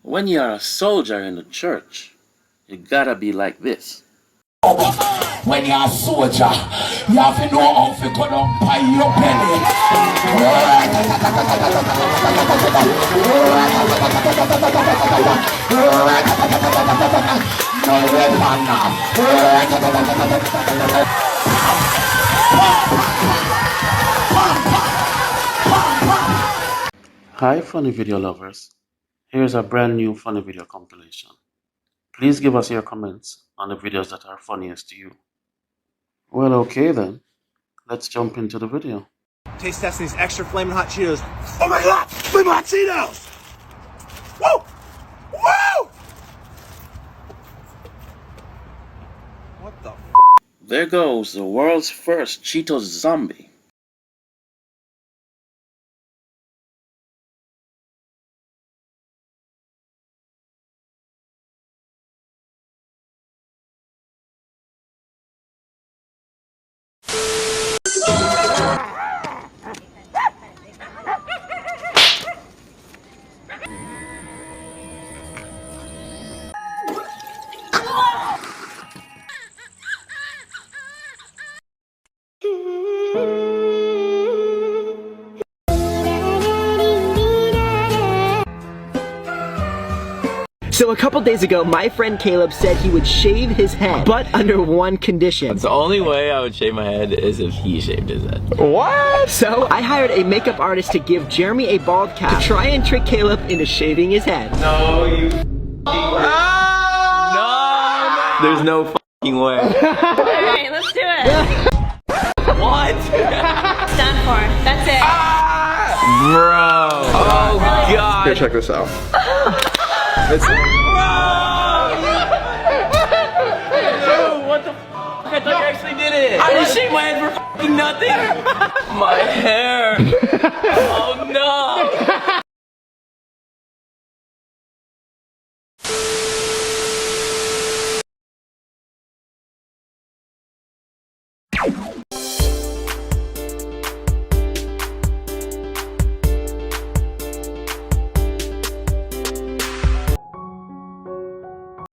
When you're a soldier in the church, you gotta be like this. When you're a soldier, you have to know how to go down by your belly. Hi funny video lovers, here's a brand new funny video compilation. Please give us your comments on the videos that are funniest to you. Well, okay then, let's jump into the video. Taste testing these extra flaming hot Cheetos. Oh my god! Flaming hot Cheetos! Woo! Woo! What the f? There goes the world's first Cheetos zombie. So a couple days ago, my friend Caleb said he would shave his head, but under one condition. The only way I would shave my head is if he shaved his head. What? So I hired a makeup artist to give Jeremy a bald cap to try and trick Caleb into shaving his head. No, you No! There's no fucking way. Alright, let's do it. What? Stand for. That's it. Bro. Oh god. Here, check this out. What the f? I thought you actually did it. I didn't shave my head for fucking nothing. My hair. Oh no.